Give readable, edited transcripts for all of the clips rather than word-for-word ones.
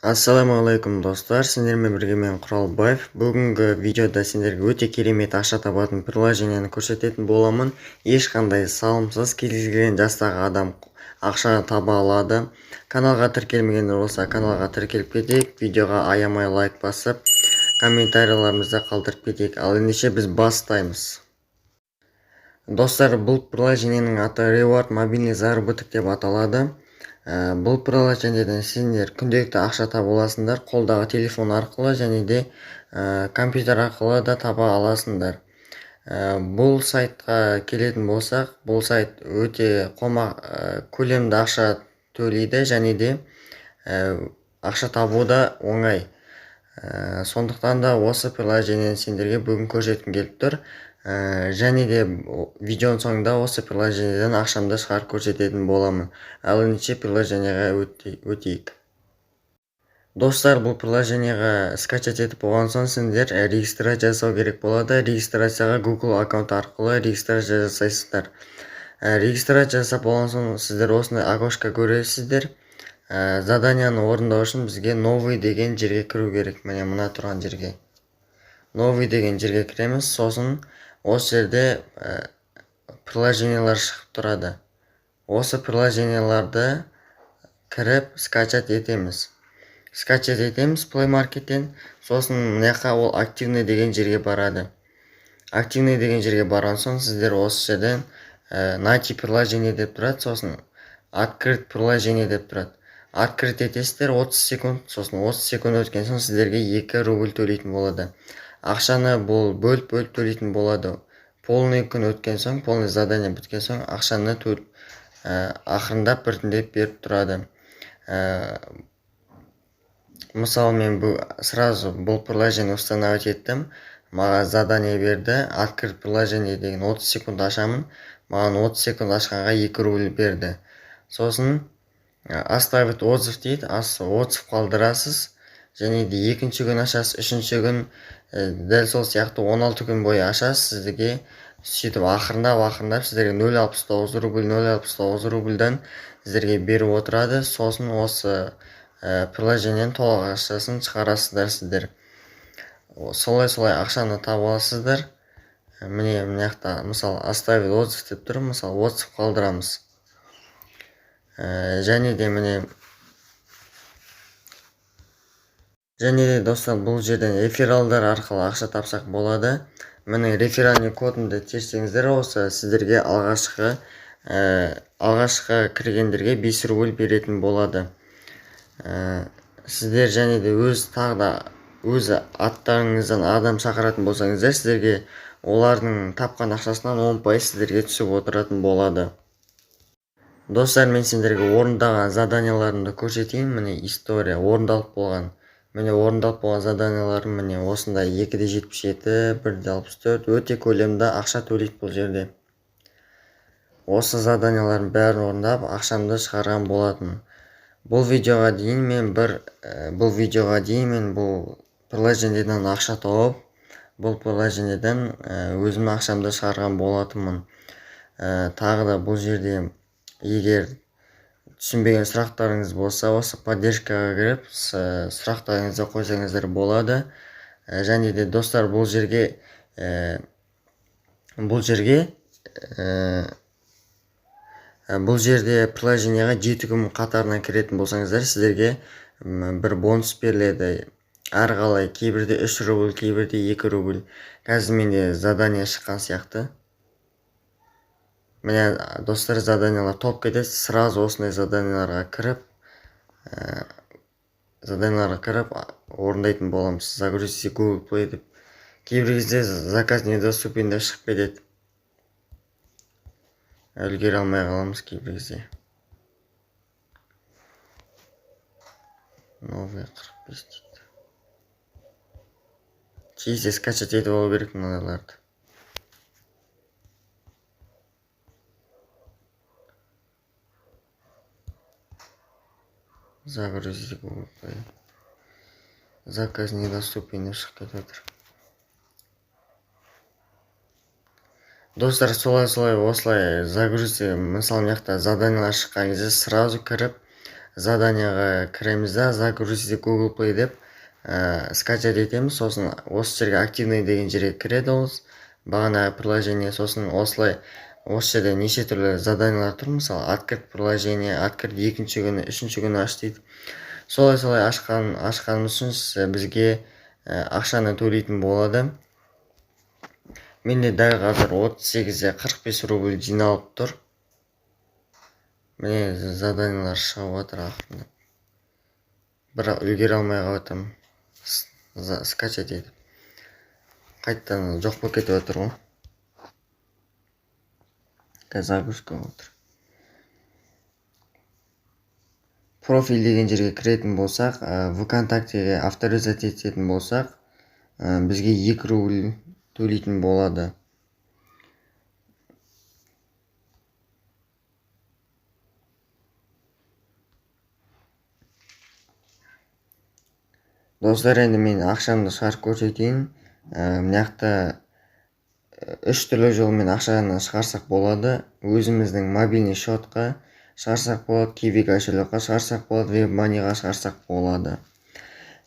Ассалаумағалейкум достар, сендермен бірге мен Құралбаев. Бүгінгі видеода сендерге өте керемет ақша табатын приложениені көрсететін боламын. Ешқандай салымсыз кез келген жастағы адам ақша таба алады. Каналға тіркелмегендер болса, каналға тіркеліп кетейік. Видеоға аямай лайк басып, комментарийларымызды қалдырып кетейік. Ал ендеше біз бастаймыз. Достар, бұл приложениенің аты Reward мобильный заработок деп аталады. Бұл приложениеден сендер күнделікті ақша таба аласыңдар, қолдағы телефон арқылы және де компьютер арқылы да таба аласыңдар. Бұл сайтқа келетін болсақ, бұл сайт өте көлемді ақша төлейді және де ақша табу да оңай. Сондықтан да осы приложениені сендерге бүгін көрсеткім келіп тұр. Және де видеоның соңында осы приложениеден ақшамды шығарып көрсететін боламын. Ал ендеше приложениеға өтейік. Достар, бұл приложениеға скачать етіп болған соң сендер регистрация жасау керек болады. Регистрацияға Google аккаунт арқылы регистрация жасайсыздар. Регистрация жасап болған соң сіздер осындай окошко көресіздер. Заданияны орындау үшін бізге новый деген жерге кіру керек. Міне мына тұрған жерге. Новый деген жерге кіреміз. Сосын осы жерде приложениялар шығып тұрады. Осы приложенияларды кіріп скачать етеміз. Скачать етеміз Play Market'тен. Сосын мынақа ол активный деген жерге барады. Активный деген жерге барған соң сіздер осы жерден найти приложение деп тұрады. Сосын открыть приложение деп тұрады. Открыть етесіздер 30 секунд. Сосын 30 секунд өткен соң сіздерге 2 рубль төлейтін болады. Ақшаны бұл бөліп төлейтін болады. Полный күн өткен соң, полный задание біткен соң ақшаны ақырындап біртіндеп беріп тұрады. Мысалы, мен сразу бұл приложение установить еттім. Маған задание берді. Открыть приложение деген 30 секунд ашамын. Маған 30 секунд ашқанға 2 рубль берді. Сосын оставить отзыв дейді. Отзыв қалдырасыз. Және де екінші күн ашасыз, үшінші күн дәл сол сияқты 16 күн бойы ашасыз. Сіздерге сөйтіп ақырындап сіздерге 0,69 рубль, 0,69 рубльдан сіздерге беріп отырады. Сосын осы приложениенің толық ақшасын шығарасыздар сіздер. Солай ақшаны таба аласыздар. Міне мынаяқта мысалы оставить отзыв деп тұр. Мысалы отзыв қалдырамыз. Және де достар, бұл жерден рефералдар арқылы ақша тапсақ болады. Міне реферальный кодымды терсеңіздер, осы сіздерге алғашқы кіргендерге 5 рубль беретін болады. Сіздер және де өз аттарыңыздан адам шақыратын болсаңыздар, сіздерге олардың тапқан ақшасынан 10% сіздерге түсіп отыратын болады. Достар, мен сендерге орындаған заданияларымды көрсетейін. Міне история орындалып болған. Міне орындалып болған заданияларым міне осындай 2,77, 1,64 өте көлемді ақша төлейді бұл жерде. Осы заданиялардың бәрін орындап ақшамды шығарған болатын. Бұл видеоға дейін мен бұл приложениеден ақша тауып, бұл приложениеден өзім ақшамды шығарған болатынмын. Тағы да бұл жерде егер түсінбеген сұрақтарыңыз болса, осы поддержкаға кіріп, сұрақтарыңызды қойсаңыздар болады. Және де достар, бұл жерге приложениеға 7 күн қатарына кіретін болсаңыздар, сіздерге бір бонус беріледі. Әрқалай кейбірде 3 рубль, кейбірде 2 рубль. Қазір менде задание шыққан сияқты. Міне достар, заданиялар топ кетеді. Сразу осындай заданияларға кіріп орындайтын боламыз. Загрузите Google Play деп. Кейбір кезде заказ недоступен деп шығып кетеді. Үлгере алмай қаламыз кейбір кезде. Новый 45 дейді. Тезде скачать етіп алу керек мыналарды. Загрузите Google Play. Заказ недоступен деп шығып кетіп отыр. Достар, осылай загрузите, мысалы мынақты заданиялар шыққан кезде сразу кіріп заданияға кіреміз да загрузить Google Play деп скачать етеміз. Сосын осы жерге активный деген жерге кіреді ол бағана приложение. Сосын осылай осы жерде неше түрлі заданиялар тұр. Мысалы открыть приложение, открыть екінші күні, үшінші күні аш дейді. Солай ашқанымыз үшін бізге ақшаны төлейтін болады. Менде дәл қазір 38-де 45 рубль жиналып тұр. Міне заданиялар шығып жатыр ақырындап. Бірақ үлгере алмай қалып жатырмын скачать етіп. Қайттан жоқ болып кетіп жатыр ғой. Қазір загрузка отыр. Профиль деген жерге кіретін болсақ, ВКонтактеге авторизация ететін болсақ, бізге 2 рубль төлейтін болады. Достар, енді мен ақшамды шығарып көрсетейін. Мынақта 3 түрлі жолмен ақшаны шығарсақ болады. Өзіміздің мобильный счетқа шығарсақ болады, Kiwi кошелекқа шығарсақ болады, WebMoneyға шығарсақ болады.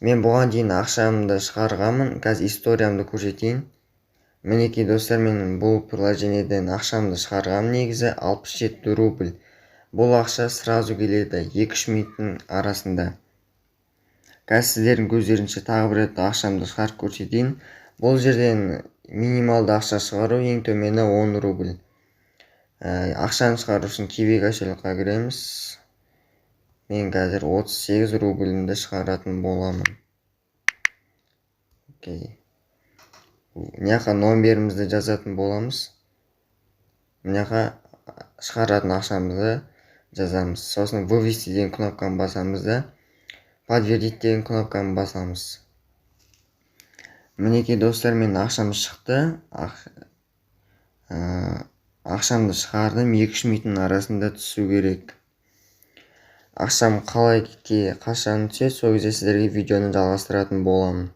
Мен бұған дейін ақшамды шығарғанмын. Қазір историямды көрсетейін. Мінекей достар, мен бұл приложениеден ақшамды шығарғам негізі 67 рубль. Бұл ақша сразу келеді 2-3 минуттың арасында. Қазір сіздердің көздерінше тағы бір рет ақшамды шығарып көрсетейін. Бұл жерден минималды ақша шығару ең төмені 10 рубль. Ақшаны шығару үшін Kiwi кошелекқа кіреміз. Мен қазір 38 рубльді шығаратын боламын. Мынақа номерімізді жазатын боламыз. Мынақа шығаратын ақшамызды жазамыз. Сосын вывести деген кнопканы басамыз да подтвердить деген кнопканы басамыз. Мінекей достар, мен ақшам шықты. Ақшамды шығардым, 2-3 минуттың арасында түсу керек. Ақшам қалай қашан түседі, сол кезде сіздерге видеоны жалғастыратын боламын.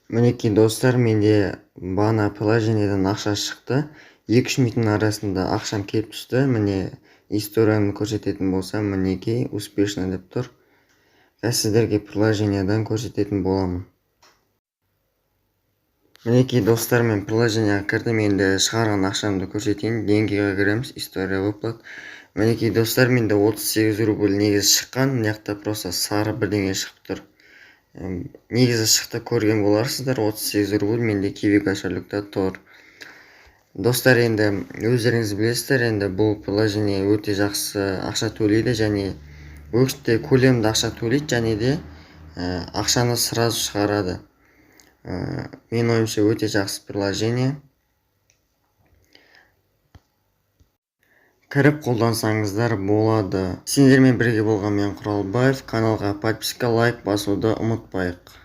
Мінекей достар, менде бағана приложениеден ақша шықты. 2-3 минуттың арасында ақшам келіп түсті. Міне историямды көрсететін болсам, мінекей успешно деп тұр. Қазір сіздерге приложениеден көрсететін боламын. Мінекей достар, мен приложенияға кірдім. Енді шығарған ақшамды көрсетейін. Деньгиға кіреміз, история выплат. Мінекей достар, менде 38 рубль негізі шыққан. Мынақта просто сары бірдеңе шығып тұр. Негізі шықты, көрген боларсыздар. 38 рубль менде Kiwi кошелекте тұр. Достар, енді өздеріңіз білесіздер, енді бұл приложение өте жақсы ақша төлейді және өте көлемді ақша төлейді және де ақшаны сразу шығарады. Мен ойымша өте жақсы приложение. Кіріп қолдансаңыздар болады. Сендермен бірге болған мен Құралбаев. Каналға подписка, лайк басуды ұмытпайық.